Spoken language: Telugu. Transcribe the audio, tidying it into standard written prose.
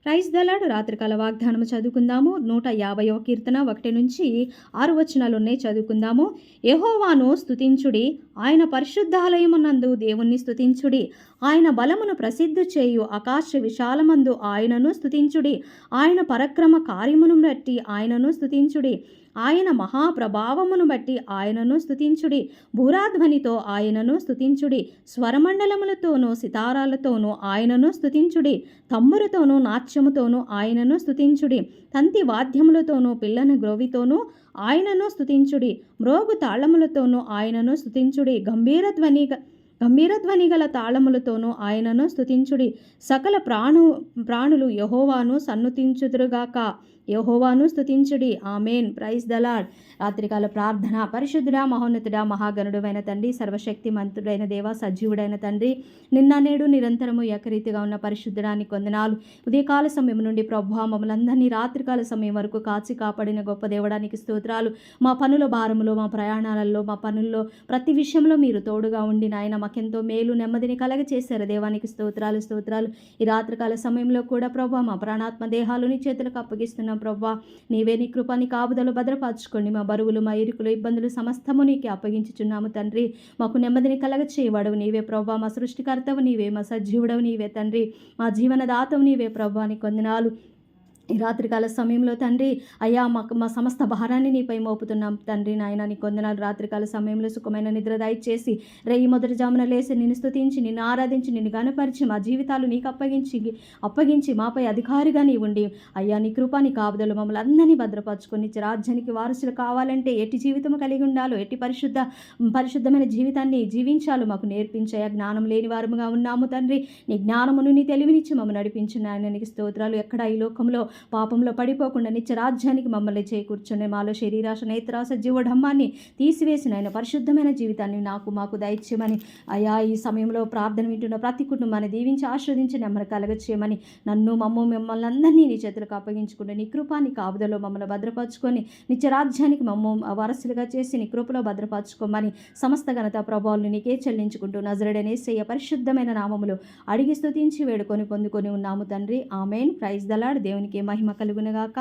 ప్రైజ్ దలాడు రాత్రికాల వాగ్దానము చదువుకుందాము. 150వ కీర్తన 1-6 వచనాలున్నాయి, చదువుకుందాము. యెహోవాను స్తుతించుడి, ఆయన పరిశుద్ధాలయమునందు దేవుణ్ణి స్తుతించుడి. ఆయన బలమును ప్రసిద్ధి చేయు ఆకాశ విశాలమందు ఆయనను స్తుతించుడి. ఆయన పరక్రమ కార్యమును బట్టి ఆయనను స్తుతించుడి. ఆయన మహాప్రభావమును బట్టి ఆయనను స్తుతించుడి. భూరాధ్వనితో ఆయనను స్తుతించుడి. స్వరమండలములతోనూ సితారాలతోనూ ఆయనను స్తుతించుడి. తమ్మురతోనూ నాట్యముతోనూ ఆయనను స్తుతించుడి. తంతి వాద్యములతోనూ పిల్లని గ్రోవితోనూ ఆయనను స్తుతించుడి. మ్రోగు తాళములతోనూ ఆయనను స్తుతించుడి. గంభీరధ్వని గల తాళములతోనూ ఆయనను స్తుతించుడి. సకల ప్రాణులు యెహోవాను సన్నుతించుదురుగాక. యెహోవాను స్తుతించుడి. ఆమేన్. Praise the Lord. రాత్రికాల ప్రార్థన. పరిశుద్ధుడా, మహోన్నతుడా, మహాగణుడైన తండ్రి, సర్వశక్తిమంతుడైన దేవ, సజీవుడైన తండ్రి, నిన్న నేడు నిరంతరము ఏకరీతిగా ఉన్న పరిశుద్ధుడానికి వందనాలు. ఉదయకాల సమయం నుండి ప్రభువా మమ్మల్ని అందరినీ రాత్రికాల సమయం వరకు కాచి కాపాడిన గొప్ప దేవుడానికి స్తోత్రాలు. మా పనుల భారములో, మా ప్రయాణాలలో, మా పనుల్లో ప్రతి విషయంలో మీరు తోడుగా ఉండి నాయన మాకెంతో మేలు నెమ్మదిని కలగచేశారు. దేవానికి స్తోత్రాలు. ఈ రాత్రికాల సమయంలో కూడా ప్రభువా మా ప్రాణాత్మ దేహాలు నీ చేతులకు అప్పగిస్తున్నాం. ప్రభువా నీవే నీ కృప, నీ కాపుదలు భద్రపరచుకోండి. మా బరువులు, మా ఇరుకులు, ఇబ్బందులు సమస్తము నీకే అప్పగించుచున్నాము తండ్రి. మాకు నెమ్మదిని కలగచేయవాడవు నీవే ప్రభువా. మా సృష్టికర్తవు నీవే, మా సజీవుడవు నీవే తండ్రి. మా జీవనదాతవు నీవే ప్రభువా. నీకు వందనాలు. ఈ రాత్రికాల సమయంలో తండ్రి అయ్యా మా సమస్త భారాన్ని నీపై మోపుతున్నాం తండ్రి. నాయన నీకు వందనాలు. రాత్రికాల సమయంలో సుఖమైన నిద్ర దయచేసి రేయి మొదటి జామున లేసి నిన్ను స్తుతించి, నిన్ను ఆరాధించి, నిన్ను గనపరిచి మా జీవితాలు నీకు అప్పగించి మాపై అధికారిగా నీ ఉండి అయ్యా నీ కృప, నీ కాపుదలు మమ్మల్ని అందరినీ భద్రపరచుకొని రాజ్యానికి వారసులు కావాలంటే ఎట్టి జీవితం కలిగి ఉండాలో, ఎట్టి పరిశుద్ధమైన జీవితాన్ని జీవించాలో మాకు నేర్పించాయా. జ్ఞానం లేని వారముగా ఉన్నాము తండ్రి. నీ జ్ఞానమును, నీ తెలివినిచ్చి మమ్మల్ని నడిపించిన ఆయన నీకు స్తోత్రాలు. ఎక్కడ ఈ లోకంలో పాపంలో పడిపోకుండా నిత్య రాజ్యానికి మమ్మల్ని చేకూర్చుని మాలో శరీరాశ, నేత్రాశ, జీవఢమ్మాన్ని తీసివేసిన ఆయన పరిశుద్ధమైన జీవితాన్ని మాకు దయచేయమని అయ్యా ఈ సమయంలో ప్రార్థన వింటున్న ప్రతి కుటుంబాన్ని దీవించి ఆశీర్వదించి నెమ్మది కలగచేయమని మిమ్మల్ని అందరినీ నీ చేతులకు అప్పగించుకుంటే నీ కృపాని కాపుదలో మమ్మల్ని భద్రపరచుకొని నిత్య రాజ్యానికి వారసులుగా చేసి నీ కృపలో భద్రపరచుకోమని సమస్త ఘనత ప్రభావాలను నీకే చెల్లించుకుంటూ నజరేయుడైన యేసయ్య పరిశుద్ధమైన నామములో అడిగి స్తుతించి వేడుకొని పొందుకొని ఉన్నాము తండ్రి. ఆమేన్. Praise the Lord. దేవునికి మహిమ కలుగునుగాక.